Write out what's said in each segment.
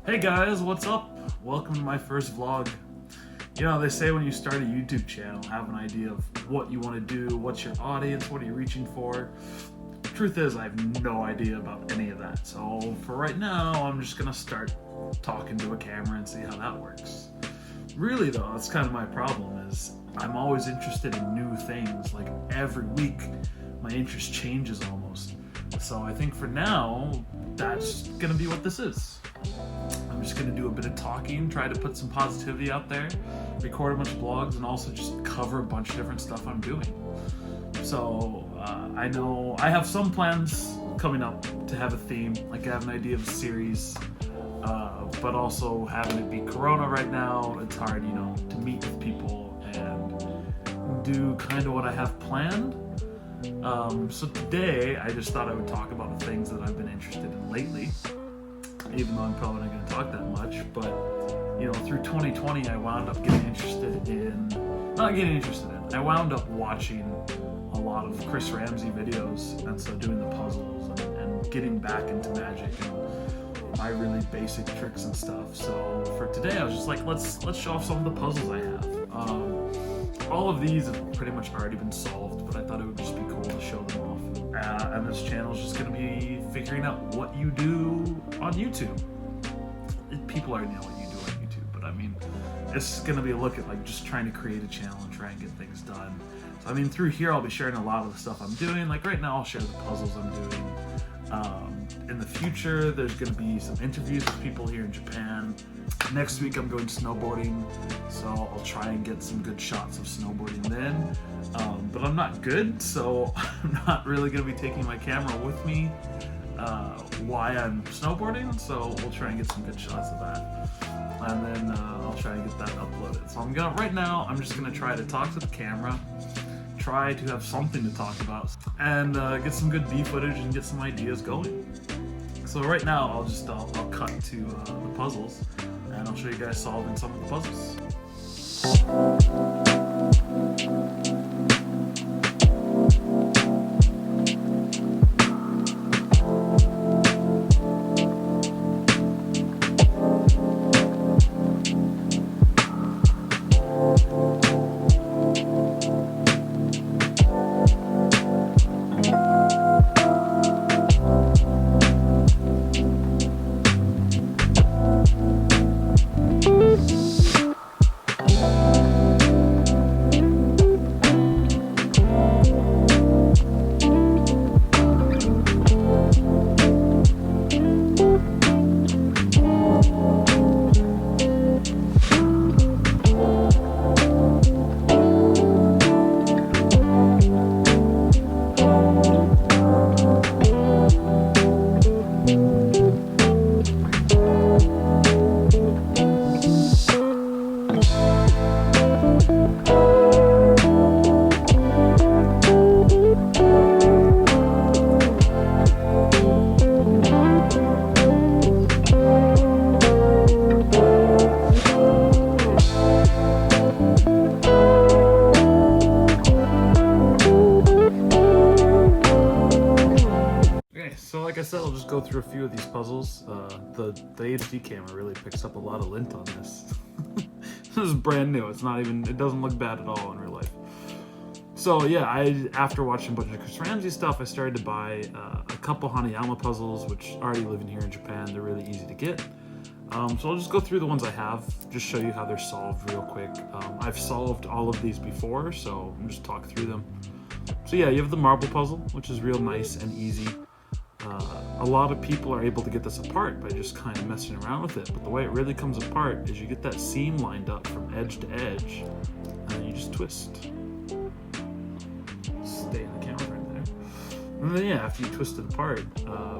Hey guys, what's up? Welcome to my first vlog. You know, they say when you start a YouTube channel, have an idea of what you want to do, what's your audience, what are you reaching for. Truth is, I have no idea about any of that. So for right now, I'm just gonna start talking to a camera and see how that works. Really though, that's kind of my problem is I'm always interested in new things. Like every week, my interest changes almost. So I think for now, that's gonna be what this is. I'm just gonna do a bit of talking, try to put some positivity out there, record a bunch of vlogs, and also just cover a bunch of different stuff I'm doing. So I know I have some plans coming up to have a theme, like I have an idea of a series, but also having it be Corona right now, it's hard, you know, to meet with people and do kind of what I have planned. So today I just thought I would talk about the things that I've been interested in lately, even though I'm probably not going to talk that much. But you know, through 2020 I wound up I wound up watching a lot of Chris Ramsey videos, and so doing the puzzles and getting back into magic and my really basic tricks and stuff. So for today I was just like, let's show off some of the puzzles I have. All of these have pretty much already been solved, but I thought it would just be cool to show them off. And this channel is just going to be figuring out what you do on YouTube. People already know what you do on YouTube, but I mean, it's going to be a look at like just trying to create a channel and try and get things done. So I mean, through here I'll be sharing a lot of the stuff I'm doing. Like right now I'll share the puzzles I'm doing. In the future there's going to be some interviews with people here in Japan. Next week I'm going snowboarding, so I'll try and get some good shots of snowboarding then. But I'm not good, so I'm not really going to be taking my camera with me while I'm snowboarding, so we'll try and get some good shots of that. And then I'll try and get that uploaded. So right now I'm just going to try to talk to the camera, try to have something to talk about, and get some good B footage and get some ideas going. So right now I'll cut to the puzzles, and I'll show you guys solving some of the puzzles. Like I said, I'll just go through a few of these puzzles. The HD camera really picks up a lot of lint on this. This is brand new. It doesn't look bad at all in real life. So yeah, after watching a bunch of Chris Ramsey stuff, I started to buy a couple Hanayama puzzles, which already living here in Japan, they're really easy to get. So I'll just go through the ones I have, just show you how they're solved real quick. I've solved all of these before, so I'll just talk through them. So yeah, you have the marble puzzle, which is real nice and easy. A lot of people are able to get this apart by just kind of messing around with it, but the way it really comes apart is you get that seam lined up from edge to edge, and then you just twist. Stay in the camera right there. And then yeah, after you twist it apart,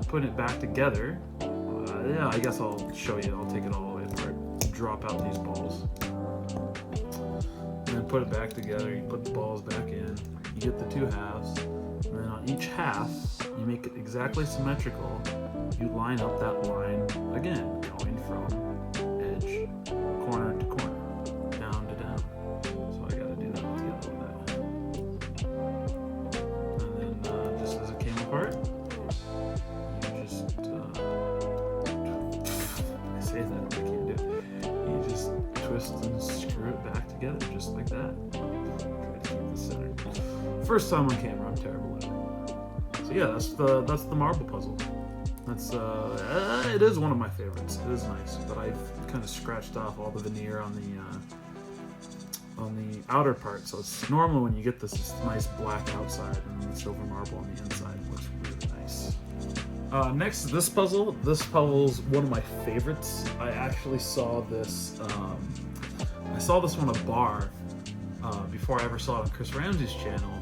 putting it back together, yeah, I guess I'll show you, I'll take it all the way apart. Drop out these balls. And then put it back together, you put the balls back in, you get the two halves. And then on each half, you make it exactly symmetrical. You line up that line again, going from edge, corner to corner, down to down. So I gotta do that together with that. And then just as it came apart, you just, I say that together just like that. Try to keep this centered. First time on camera, I'm terrible at it. So yeah, that's the marble puzzle. That's it is one of my favorites. It is nice, but I've kind of scratched off all the veneer on the outer part. So it's normally when you get this, it's nice black outside and then the silver marble on the inside. Looks really nice. Next is this puzzle. This puzzle's one of my favorites. I actually saw this. I saw this one at a bar before I ever saw it on Chris Ramsey's channel.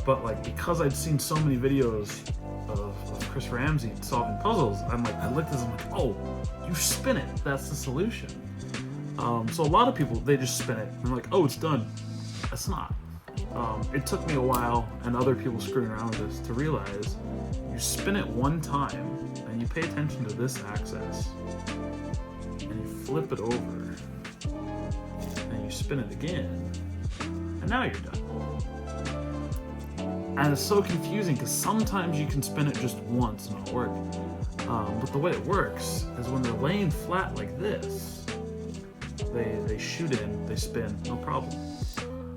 But like because I'd seen so many videos of Chris Ramsey solving puzzles, I looked at this and I'm like, oh, you spin it. That's the solution. So a lot of people, they just spin it and they're like, oh, it's done. That's not. It took me a while and other people screwing around with this to realize you spin it one time and you pay attention to this axis and you flip it over and you spin it again and now you're done. And it's so confusing because sometimes you can spin it just once and it'll work. But the way it works is when they're laying flat like this, they shoot in, they spin, no problem.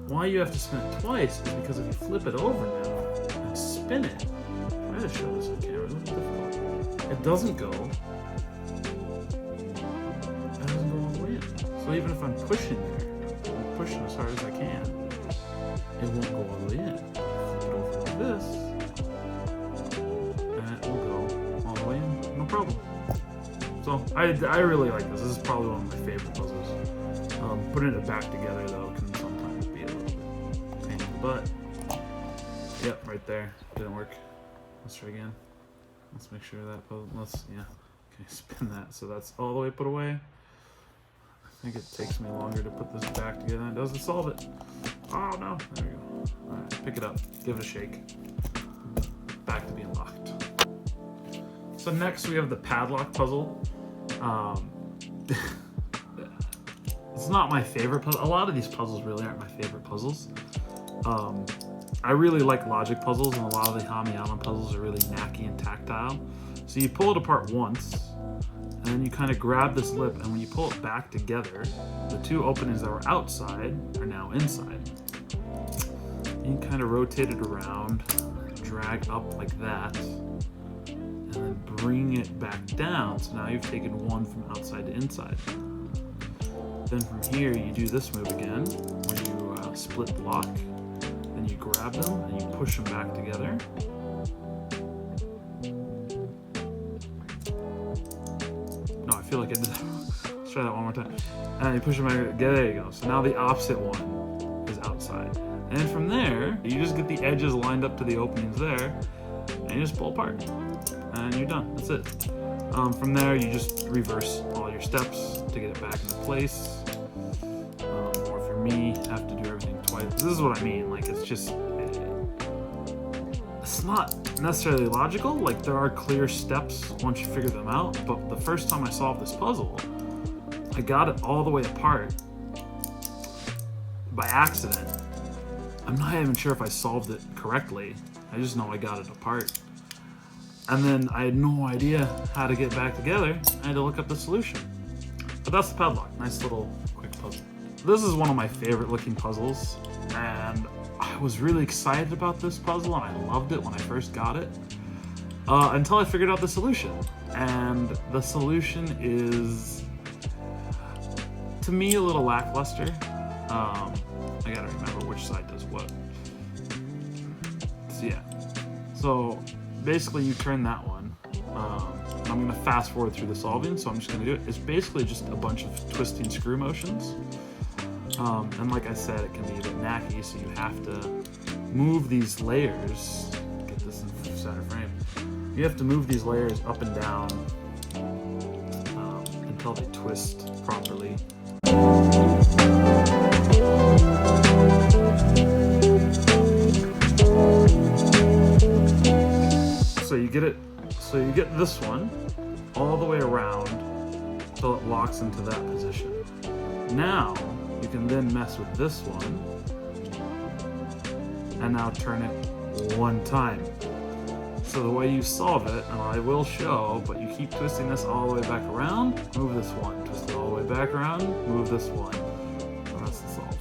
Why you have to spin it twice is because if you flip it over now and spin it, I gotta show this on camera, it's difficult. It doesn't go all the way in. So even if I'm pushing there, I'm pushing as hard as I can, it won't go all the way in. Flip it over like this, and it will go all the way in, no problem. So I really like this. This is probably one of my favorite puzzles. Putting it back together though can sometimes be a little bit pain in the butt. Yep, right there. Didn't work. Let's try again. Let's make sure that puzzle. Okay, spin that. So that's all the way put away. I think it takes me longer to put this back together than it does to solve it. Oh no! There we go. All right, pick it up. Give it a shake. Back to being locked. So next we have the padlock puzzle. It's not my favorite puzzle. A lot of these puzzles really aren't my favorite puzzles. I really like logic puzzles, and a lot of the Hamiyama puzzles are really knacky and tactile. So you pull it apart once, and then you kind of grab this lip, and when you pull it back together, the two openings that were outside are now inside. You can kind of rotate it around, drag up like that, and then bring it back down. So now you've taken one from outside to inside. Then from here, you do this move again, where you split block. Then you grab them and you push them back together. No, I feel like I did that. Let's try that one more time. And you push them back together. There you go. So now the opposite one is outside. And from there, you just get the edges lined up to the openings there, and you just pull apart. And you're done. That's it. From there, you just reverse all your steps to get it back into place. Or for me, have to do everything twice. This is what I mean. Like, it's just, it's not necessarily logical. Like, there are clear steps once you figure them out. But the first time I solved this puzzle, I got it all the way apart by accident. I'm not even sure if I solved it correctly. I just know I got it apart. And then I had no idea how to get back together. I had to look up the solution. But that's the padlock. Nice little quick puzzle. This is one of my favorite looking puzzles, and I was really excited about this puzzle and I loved it when I first got it, until I figured out the solution. And the solution is, to me, a little lackluster. I gotta remember which side does what. So yeah. So basically you turn that one. I'm gonna fast forward through the solving, so I'm just gonna do it. It's basically just a bunch of twisting screw motions. And like I said, it can be a bit knacky, so you have to move these layers. Get this in center frame. You have to move these layers up and down until they twist properly. So you get it. So you get this one all the way around until it locks into that position. Now you can then mess with this one and now turn it one time. So the way you solve it, and I will show, but you keep twisting this all the way back around, move this one, twist it all the way back around, move this one. And that's the solve.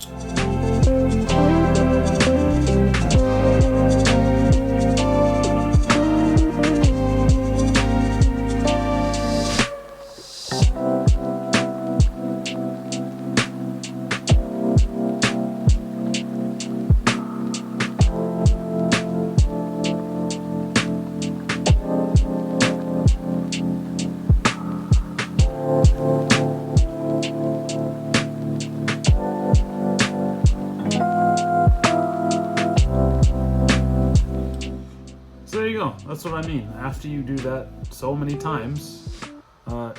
So there you go. That's what I mean. After you do that so many times,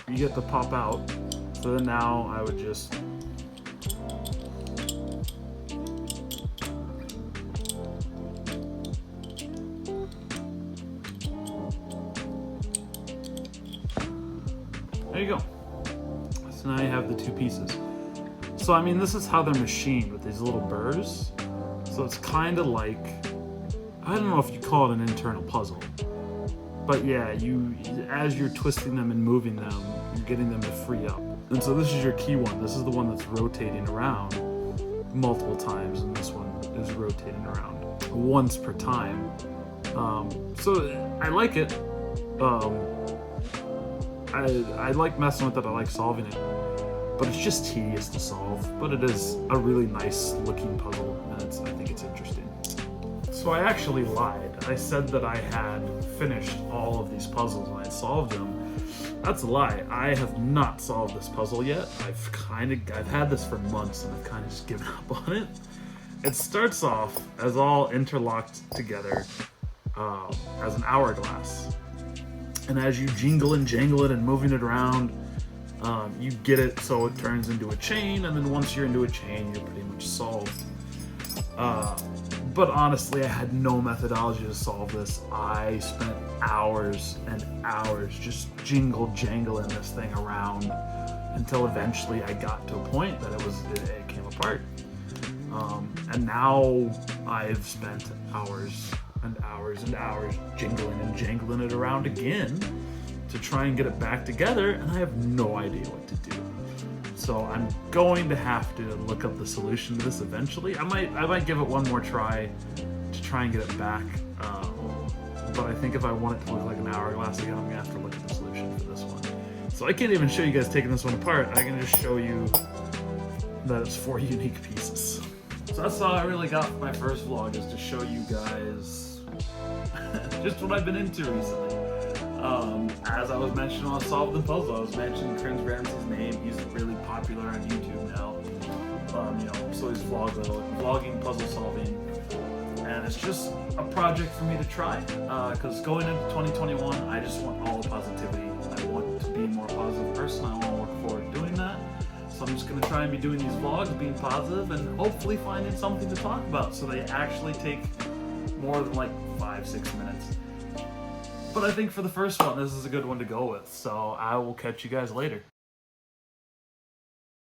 you get to pop out. So then now I would just there you go. So now you have the two pieces. So I mean, this is how they're machined with these little burrs. So it's kind of like, I don't know if you call it an internal puzzle, but yeah, as you're twisting them and moving them, you're getting them to free up. And so this is your key one. This is the one that's rotating around multiple times, and this one is rotating around once per time. So I like it. I like messing with it. I like solving it, but it's just tedious to solve. But it is a really nice looking puzzle, and I think it's interesting. So I actually lied. I said that I had finished all of these puzzles and I had solved them. That's a lie. I have not solved this puzzle yet. I've had this for months and I've kind of just given up on it. It starts off as all interlocked together as an hourglass. And as you jingle and jangle it and moving it around, you get it so it turns into a chain, and then once you're into a chain, you're pretty much solved. But honestly, I had no methodology to solve this. I spent hours and hours just jangling this thing around until eventually I got to a point that it came apart. And now I've spent hours and hours and hours jingling and jangling it around again to try and get it back together, and I have no idea what to do. So I'm going to have to look up the solution to this eventually. I might give it one more try to try and get it back. But I think if I want it to look like an hourglass again, I'm gonna have to look at the solution for this one. So I can't even show you guys taking this one apart. I can just show you that it's 4 unique pieces. So that's all I really got for my first vlog, is to show you guys just what I've been into recently. As I was mentioning on Solve the Puzzle, I was mentioning Chris Ramsey's name. He's really popular on YouTube now. So he's vlogging puzzle solving. And it's just a project for me to try, because going into 2021, I just want all the positivity. I want to be a more positive person. I want to work forward to doing that. So I'm just going to try and be doing these vlogs, being positive, and hopefully finding something to talk about so they actually take more than like 5-6 minutes. But I think for the first one, this is a good one to go with. So I will catch you guys later.